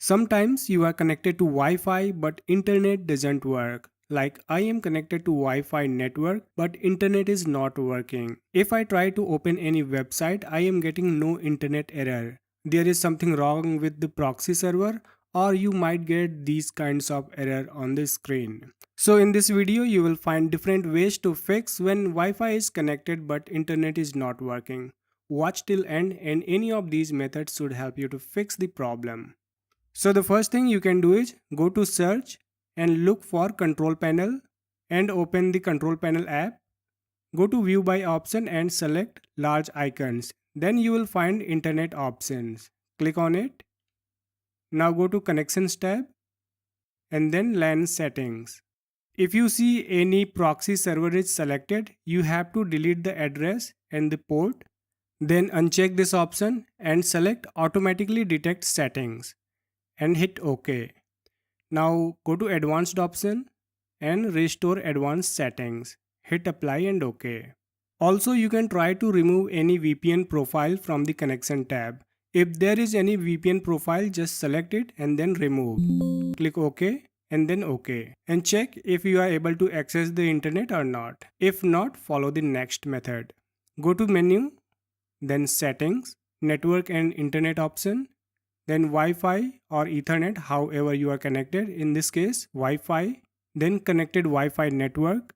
Sometimes you are connected to Wi-Fi but internet doesn't work. Like I am connected to Wi-Fi network but internet is not working. If I try to open any website, I am getting no internet error. There is something wrong with the proxy server, or you might get these kinds of error on the screen. So in this video you will find different ways to fix when Wi-Fi is connected but internet is not working. Watch till end and any of these methods should help you to fix the problem. So the first thing you can do is go to search and look for control panel and open the control panel app. Go to view by option and select large icons. Then you will find internet options. Click on it. Now go to connections tab and then LAN settings. If you see any proxy server is selected, you have to delete the address and the port. Then uncheck this option and select automatically detect settings and hit OK. Now go to advanced option and restore advanced settings. Hit apply and OK. Also you can try to remove any VPN profile from the connection tab. If there is any VPN profile, just select it and then remove. Click OK and then OK. And check if you are able to access the internet or not. If not, follow the next method. Go to menu, then settings, network and internet option, then Wi-Fi or Ethernet, however you are connected, in this case Wi-Fi, then connected Wi-Fi network.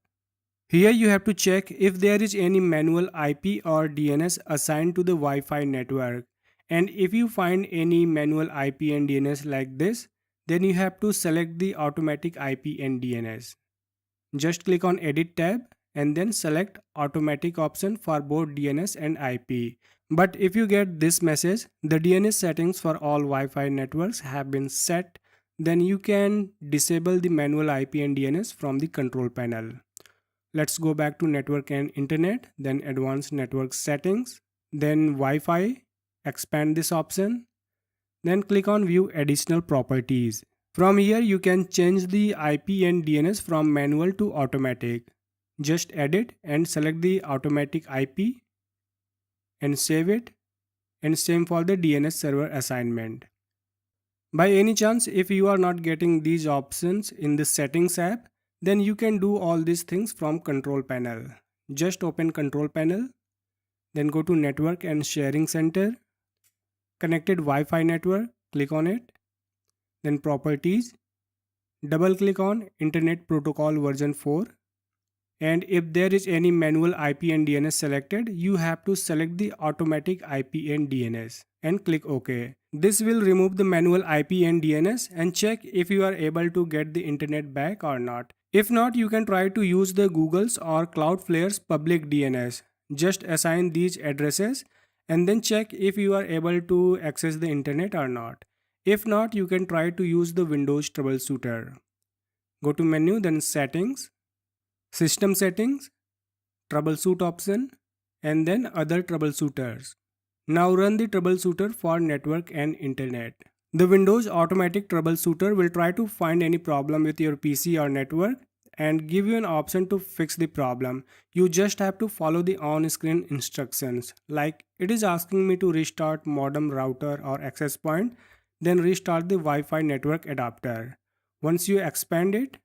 Here you have to check if there is any manual IP or DNS assigned to the Wi-Fi network, and if you find any manual IP and DNS like this, then you have to select the automatic IP and DNS. Just click on edit tab and then select automatic option for both DNS and IP. But if you get this message, the DNS settings for all Wi-Fi networks have been set, then you can disable the manual IP and DNS from the control panel. Let's go back to network and internet, then advanced network settings, then Wi-Fi, expand this option, then click on view additional properties. From here you can change the IP and DNS from manual to automatic. Just edit and select the automatic IP and save it, and same for the DNS server assignment. By any chance, if you are not getting these options in the settings app, then you can do all these things from control panel. Just open control panel, then go to network and sharing center, connected Wi-Fi network, click on it, then properties, double click on internet protocol version 4. And if there is any manual IP and DNS selected, you have to select the automatic IP and DNS and click OK. This will remove the manual IP and DNS and check if you are able to get the internet back or not. If not, you can try to use the Google's or Cloudflare's public DNS. Just assign these addresses and then check if you are able to access the internet or not. If not, you can try to use the Windows troubleshooter. Go to menu, then settings, system settings, troubleshoot option, and then other troubleshooters. Now run the troubleshooter for network and internet. The Windows automatic troubleshooter will try to find any problem with your PC or network and give you an option to fix the problem. You just have to follow the on-screen instructions. Like it is asking me to restart modem, router or access point, then restart the Wi-Fi network adapter. Once you expand it,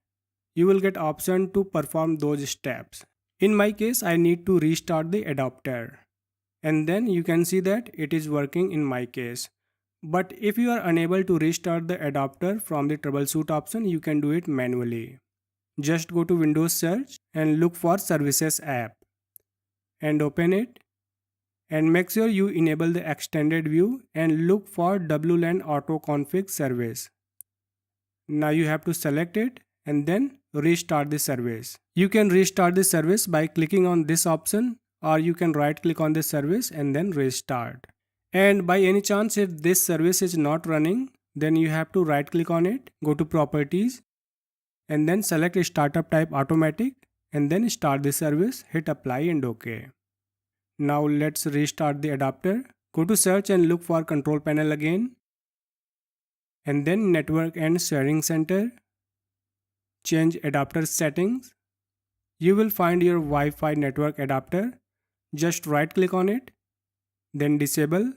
you will get option to perform those steps. In my case, I need to restart the adapter. And then you can see that it is working in my case. But if you are unable to restart the adapter from the troubleshoot option, you can do it manually. Just go to Windows search and look for services app and open it, and make sure you enable the extended view and look for WLAN auto config service. Now you have to select it and then restart the service. You can restart the service by clicking on this option, or you can right click on the service and then restart. And by any chance if this service is not running, then you have to right click on it, go to properties and then select startup type automatic and then start the service, hit apply and OK. Now let's restart the adapter. Go to search and look for control panel again, and then network and sharing center. Change adapter settings. You will find your Wi-Fi network adapter. Just right click on it, then disable.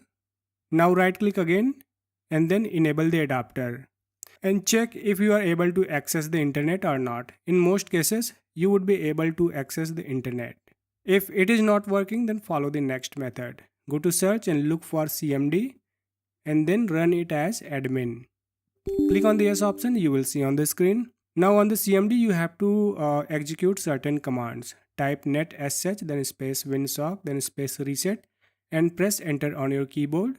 Now right click again and then enable the adapter and check if you are able to access the internet or not. In most cases, you would be able to access the internet. If it is not working, then follow the next method. Go to search and look for CMD and then run it as admin. Click on the yes option you will see on the screen. Now on the CMD you have to execute certain commands. Type net sh then space winsock then space reset and press enter on your keyboard.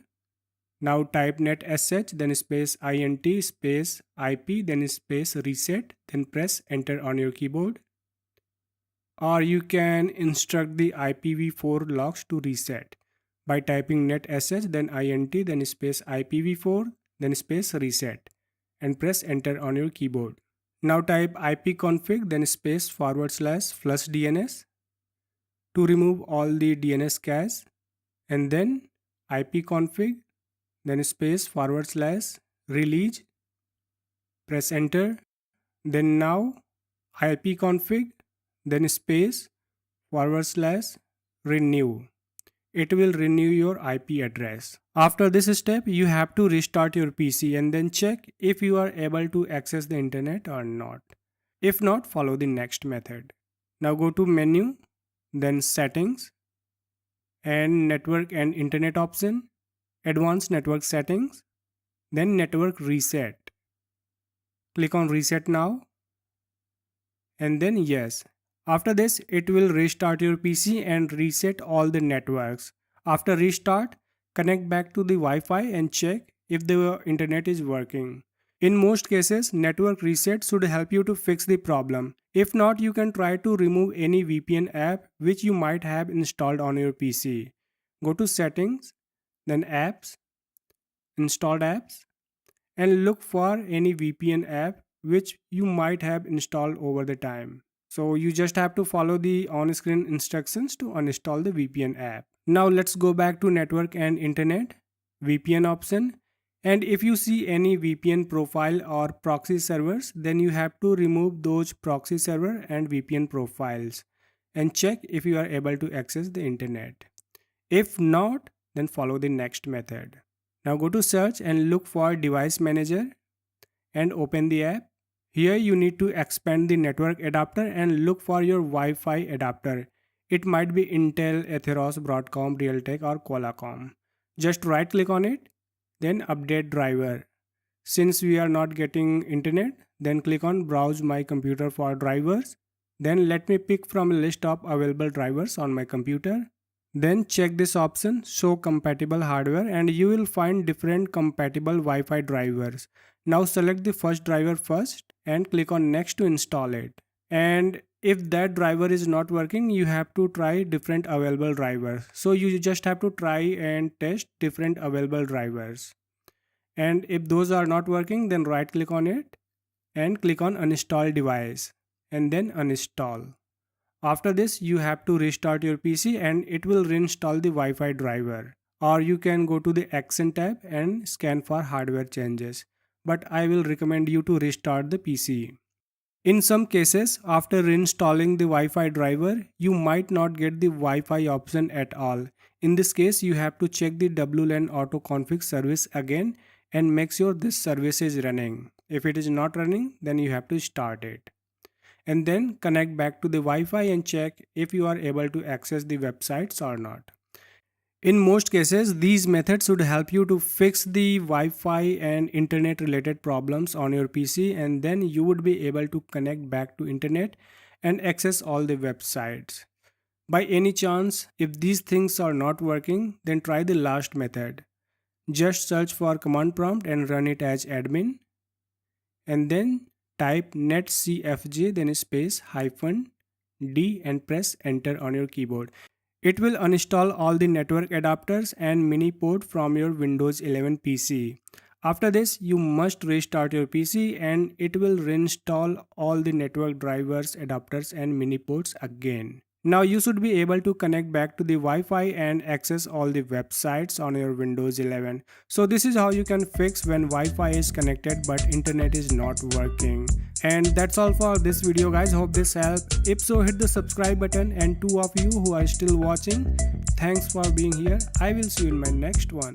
Now type net sh then space int space ip then space reset then press enter on your keyboard. Or you can instruct the IPv4 logs to reset by typing net sh then int then space IPv4 then space reset and press enter on your keyboard. Now type ipconfig then space /flush DNS to remove all the DNS cache and then ipconfig then space /release, press enter. Then now ipconfig then space /renew. It will renew your IP address. After this step, you have to restart your PC and then check if you are able to access the internet or not. If not, follow the next method. Now go to menu, then settings and network and internet option, advanced network settings, then network reset. Click on reset now and then yes. After this, it will restart your PC and reset all the networks. After restart, connect back to the Wi-Fi and check if the internet is working. In most cases, network reset should help you to fix the problem. If not, you can try to remove any VPN app which you might have installed on your PC. Go to settings, then apps, installed apps, and look for any VPN app which you might have installed over the time. So you just have to follow the on-screen instructions to uninstall the VPN app. Now let's go back to network and internet, VPN option. And if you see any VPN profile or proxy servers, then you have to remove those proxy server and VPN profiles and check if you are able to access the internet. If not, then follow the next method. Now go to search and look for device manager and open the app. Here you need to expand the network adapter and look for your Wi-Fi adapter. It might be Intel, Atheros, Broadcom, Realtek or Qualcomm. Just right click on it, then update driver. Since we are not getting internet, then click on browse my computer for drivers. Then let me pick from a list of available drivers on my computer. Then check this option, show compatible hardware, and you will find different compatible Wi-Fi drivers. Now select the first driver first and click on next to install it. And if that driver is not working, you have to try different available drivers. So you just have to try and test different available drivers. And if those are not working, then right click on it and click on uninstall device and then uninstall. After this, you have to restart your PC and it will reinstall the Wi-Fi driver. Or you can go to the Action tab and scan for hardware changes. But I will recommend you to restart the PC. In some cases, after reinstalling the Wi-Fi driver, you might not get the Wi-Fi option at all. In this case, you have to check the WLAN auto config service again and make sure this service is running. If it is not running, then you have to start it. And then connect back to the Wi-Fi and check if you are able to access the websites or not. In most cases, these methods should help you to fix the Wi-Fi and internet related problems on your PC, and then you would be able to connect back to internet and access all the websites. By any chance, if these things are not working, then try the last method. Just search for command prompt and run it as admin. And then type netcfg then space -d and press enter on your keyboard. It will uninstall all the network adapters and mini port from your Windows 11 PC. After this, you must restart your PC and it will reinstall all the network drivers, adapters and mini ports again. Now you should be able to connect back to the Wi-Fi and access all the websites on your Windows 11. So this is how you can fix when Wi-Fi is connected but internet is not working. And that's all for this video guys. Hope this helped. If so, hit the subscribe button, and 2 of you who are still watching, thanks for being here. I will see you in my next one.